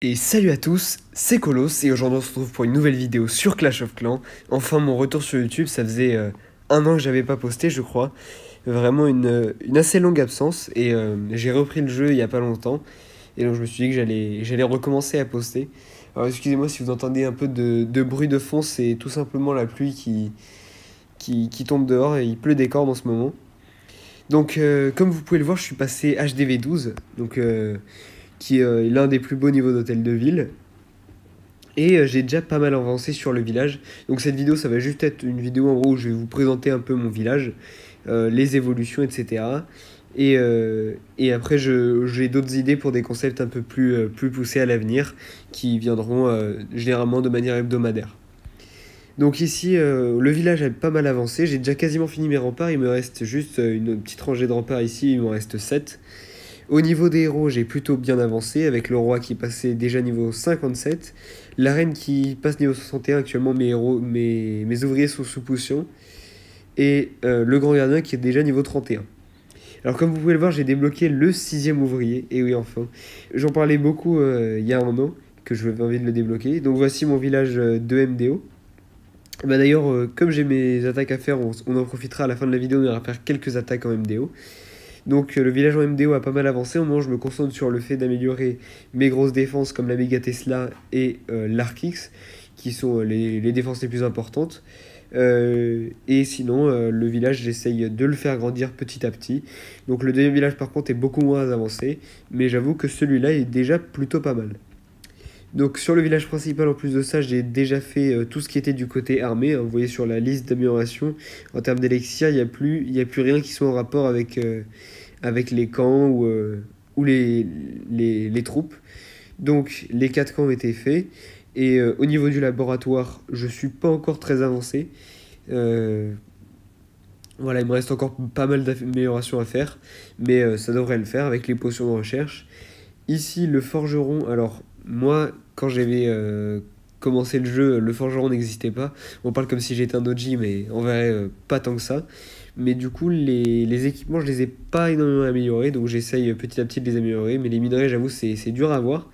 Et salut à tous, c'est Colos et aujourd'hui on se retrouve pour une nouvelle vidéo sur Clash of Clans. Enfin mon retour sur YouTube, ça faisait un an que j'avais pas posté je crois. Vraiment une assez longue absence et j'ai repris le jeu il y a pas longtemps. Et donc je me suis dit que j'allais recommencer à poster. Alors excusez-moi si vous entendez un peu de bruit de fond, c'est tout simplement la pluie qui tombe dehors et il pleut des cordes en ce moment. Donc comme vous pouvez le voir je suis passé HDV12, donc qui est l'un des plus beaux niveaux d'hôtel de ville. Et j'ai déjà pas mal avancé sur le village. Donc cette vidéo, ça va juste être une vidéo en gros où je vais vous présenter un peu mon village, les évolutions, etc. Et après, j'ai d'autres idées pour des concepts un peu plus poussés à l'avenir qui viendront généralement de manière hebdomadaire. Donc ici, le village a pas mal avancé. J'ai déjà quasiment fini mes remparts. Il me reste juste une petite rangée de remparts ici. Il m'en reste 7. Au niveau des héros, j'ai plutôt bien avancé, avec le roi qui passait déjà niveau 57, la reine qui passe niveau 61, actuellement mes ouvriers sont sous potion, et le grand gardien qui est déjà niveau 31. Alors comme vous pouvez le voir, j'ai débloqué le 6ème ouvrier, et oui enfin, j'en parlais beaucoup il y a un an, que j'avais envie de le débloquer, donc voici mon village de MDO. Bah d'ailleurs, comme j'ai mes attaques à faire, on en profitera à la fin de la vidéo, on ira faire quelques attaques en MDO. Donc le village en MDO a pas mal avancé, au moment où je me concentre sur le fait d'améliorer mes grosses défenses comme la Méga Tesla et l'Arkix, qui sont les défenses les plus importantes. Et sinon, le village, j'essaye de le faire grandir petit à petit. Donc le deuxième village par contre est beaucoup moins avancé, mais j'avoue que celui-là est déjà plutôt pas mal. Donc sur le village principal, en plus de ça, j'ai déjà fait tout ce qui était du côté armé. Hein. Vous voyez sur la liste d'amélioration, en termes d'élixir, il n'y a plus rien qui soit en rapport avec les camps ou les troupes. Donc les 4 camps étaient faits. Et au niveau du laboratoire, je suis pas encore très avancé. Voilà, il me reste encore pas mal d'améliorations à faire. Mais ça devrait le faire avec les potions de recherche. Ici, le forgeron, alors moi, quand j'avais commencé le jeu, le forgeron n'existait pas. On parle comme si j'étais un OG, mais en vrai, pas tant que ça. Mais du coup, les équipements, je les ai pas énormément améliorés, donc j'essaye petit à petit de les améliorer. Mais les minerais, j'avoue, c'est dur à avoir.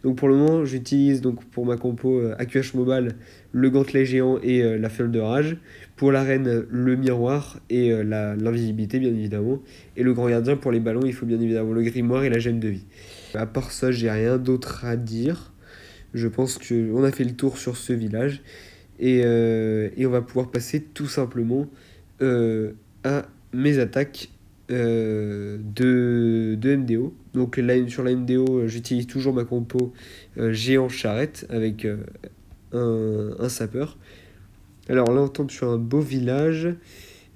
Donc pour le moment, j'utilise donc pour ma compo AQH Mobile le gantelet géant et la fiole de rage. Pour l'arène, le miroir et l'invisibilité, bien évidemment. Et le grand gardien, pour les ballons, il faut bien évidemment le grimoire et la gemme de vie. À part ça, j'ai rien d'autre à dire. Je pense qu'on a fait le tour sur ce village. Et on va pouvoir passer tout simplement à mes attaques de MDO. Donc là, sur la MDO, j'utilise toujours ma compo géant charrette avec un sapeur. Alors là, on tombe sur un beau village.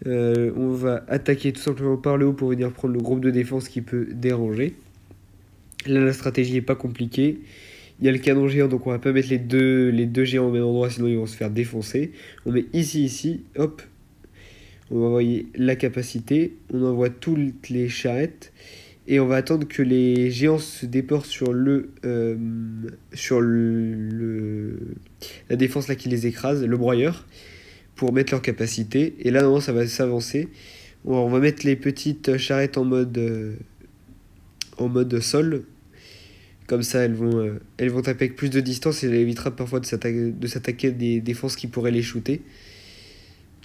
On va attaquer tout simplement par le haut pour venir prendre le groupe de défense qui peut déranger. Là, la stratégie est pas compliquée. Il y a le canon géant, donc on va pas mettre les deux géants au même endroit, sinon ils vont se faire défoncer. On met ici, hop. On va envoyer la capacité. On envoie toutes les charrettes. Et on va attendre que les géants se déportent sur la défense là qui les écrase, le broyeur, pour mettre leur capacité. Et là, normalement, ça va s'avancer. On va mettre les petites charrettes en mode sol. Comme ça, elles vont taper avec plus de distance et ça évitera parfois de s'attaquer des défenses qui pourraient les shooter.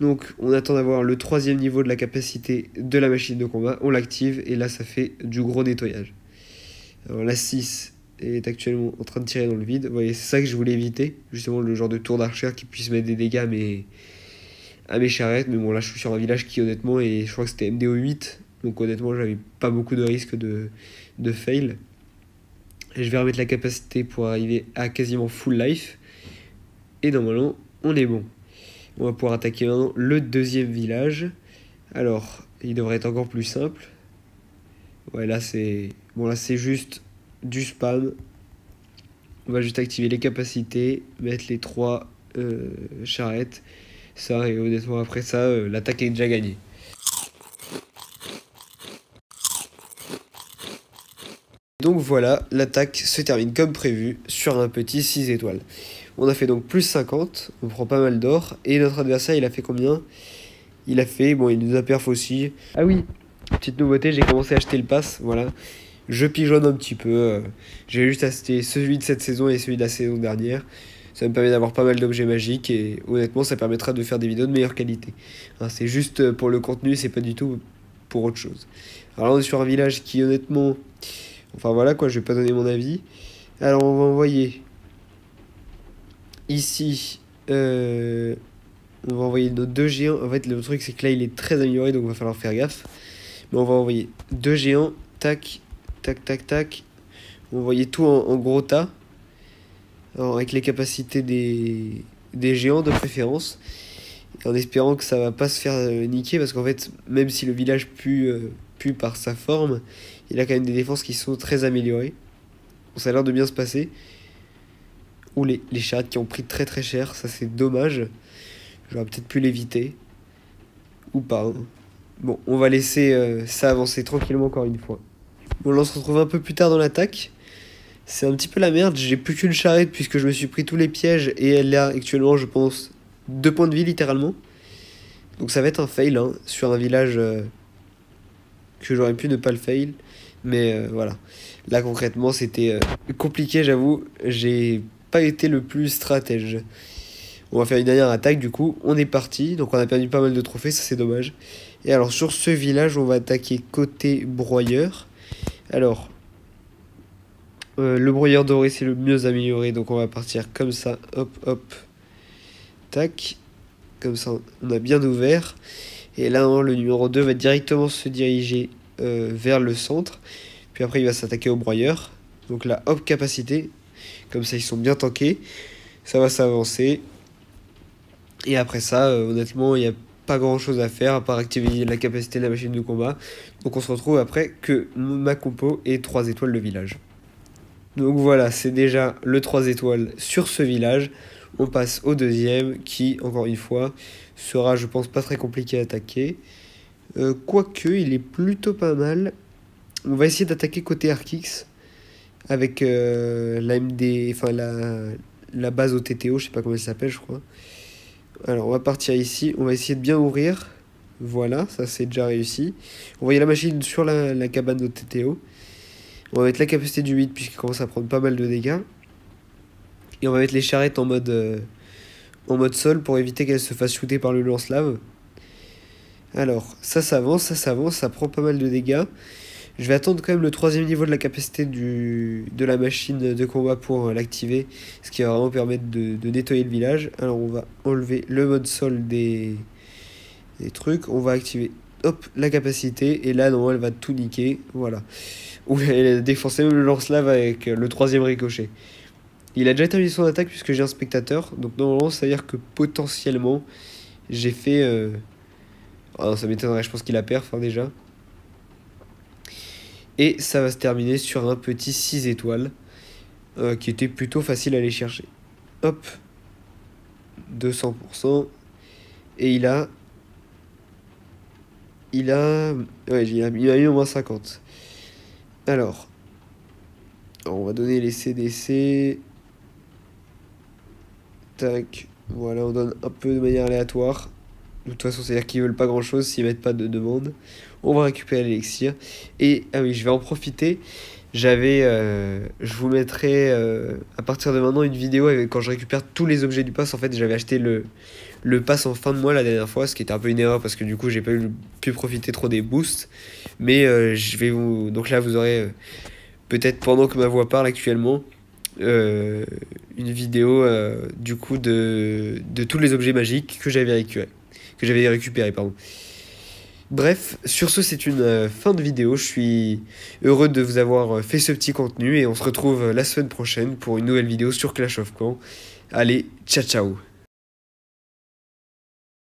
Donc, on attend d'avoir le 3ème niveau de la capacité de la machine de combat. On l'active et là, ça fait du gros nettoyage. Alors, la 6 est actuellement en train de tirer dans le vide. Vous voyez, c'est ça que je voulais éviter. Justement, le genre de tour d'archer qui puisse mettre des dégâts à mes charrettes. Mais bon, là, je suis sur un village qui, honnêtement, et je crois que c'était MDO 8. Donc, honnêtement, j'avais pas beaucoup de risque de fail. Et je vais remettre la capacité pour arriver à quasiment full life. Et normalement, on est bon. On va pouvoir attaquer maintenant le 2ème village. Alors, il devrait être encore plus simple. Ouais, là, c'est juste du spam. On va juste activer les capacités, mettre les 3 charrettes. Ça, et honnêtement, après ça, l'attaque est déjà gagnée. Donc voilà, l'attaque se termine comme prévu sur un petit 6 étoiles. On a fait donc plus 50, on prend pas mal d'or. Et notre adversaire, il a fait combien? Il a fait, bon, il nous a perf aussi. Ah oui, petite nouveauté, j'ai commencé à acheter le pass, voilà. je pigeonne un petit peu. J'ai juste acheté celui de cette saison et celui de la saison dernière. Ça me permet d'avoir pas mal d'objets magiques et honnêtement ça permettra de faire des vidéos de meilleure qualité. Hein, c'est juste pour le contenu, c'est pas du tout pour autre chose. Alors là on est sur un village qui honnêtement... Enfin voilà quoi, je vais pas donner mon avis. Alors on va envoyer ici... on va envoyer nos 2 géants. En fait le truc c'est que là il est très amélioré donc il va falloir faire gaffe. Mais on va envoyer 2 géants. Tac, tac, tac, tac. On va envoyer tout en gros tas. Alors, avec les capacités des géants de préférence. En espérant que ça va pas se faire niquer. Parce qu'en fait, même si le village pue par sa forme, il a quand même des défenses qui sont très améliorées. Bon, ça a l'air de bien se passer. Ou les charrettes qui ont pris très très cher. Ça c'est dommage. J'aurais peut-être pu l'éviter. Ou pas. Hein. Bon, on va laisser ça avancer tranquillement encore une fois. Bon, là on se retrouve un peu plus tard dans l'attaque. C'est un petit peu la merde, j'ai plus qu'une charrette puisque je me suis pris tous les pièges et elle a actuellement, je pense, 2 points de vie littéralement. Donc ça va être un fail hein, sur un village que j'aurais pu ne pas le fail. Mais voilà, là concrètement c'était compliqué j'avoue, j'ai pas été le plus stratège. On va faire une dernière attaque du coup, on est parti, donc on a perdu pas mal de trophées, ça c'est dommage. Et alors sur ce village on va attaquer côté broyeur. Alors... le broyeur doré c'est le mieux amélioré donc on va partir comme ça, hop hop, tac, comme ça on a bien ouvert et là le numéro 2 va directement se diriger vers le centre puis après il va s'attaquer au broyeur donc là hop capacité, comme ça ils sont bien tankés, ça va s'avancer et après ça honnêtement il n'y a pas grand chose à faire à part activer la capacité de la machine de combat donc on se retrouve après que ma compo est 3 étoiles de village. Donc voilà, c'est déjà le 3 étoiles sur ce village. On passe au deuxième qui, encore une fois, sera, je pense, pas très compliqué à attaquer. Quoique, il est plutôt pas mal. On va essayer d'attaquer côté Arkix avec l'AMD, enfin la base au TTO, je sais pas comment elle s'appelle, je crois. Alors, on va partir ici. On va essayer de bien ouvrir. Voilà, ça c'est déjà réussi. On voyait la machine sur la cabane de TTO. On va mettre la capacité du 8 puisqu'il commence à prendre pas mal de dégâts. Et on va mettre les charrettes en mode sol pour éviter qu'elles se fassent shooter par le lance-lave. Alors, ça s'avance, ça prend pas mal de dégâts. Je vais attendre quand même le 3e niveau de la capacité de la machine de combat pour l'activer. Ce qui va vraiment permettre de nettoyer le village. Alors on va enlever le mode sol des trucs. On va activer hop, la capacité. Et là, non, elle va tout niquer. Voilà. Où elle a défoncé même le lance-lave avec le 3e ricochet. Il a déjà terminé son attaque puisque j'ai un spectateur. Donc normalement ça veut dire que potentiellement j'ai fait... Ah non, ça m'étonnerait, je pense qu'il a perf hein, déjà. Et ça va se terminer sur un petit 6 étoiles. Qui était plutôt facile à aller chercher. Hop. 200%. Et il a... Ouais, il a mis au moins 50. Alors, on va donner les CDC. Tac. Voilà, on donne un peu de manière aléatoire. De toute façon, c'est-à-dire qu'ils veulent pas grand-chose s'ils mettent pas de demande. On va récupérer l'élixir. Et, ah oui, je vais en profiter. Je vous mettrai à partir de maintenant une vidéo avec, quand je récupère tous les objets du pass. En fait, j'avais acheté le pass en fin de mois la dernière fois, ce qui était un peu une erreur parce que du coup, j'ai pas pu profiter trop des boosts. Mais je vais vous... Donc là, vous aurez... peut-être pendant que ma voix parle actuellement, une vidéo du coup de tous les objets magiques que j'avais récupérés, pardon. Bref, sur ce c'est une fin de vidéo, je suis heureux de vous avoir fait ce petit contenu et on se retrouve la semaine prochaine pour une nouvelle vidéo sur Clash of Clans. Allez, ciao ciao.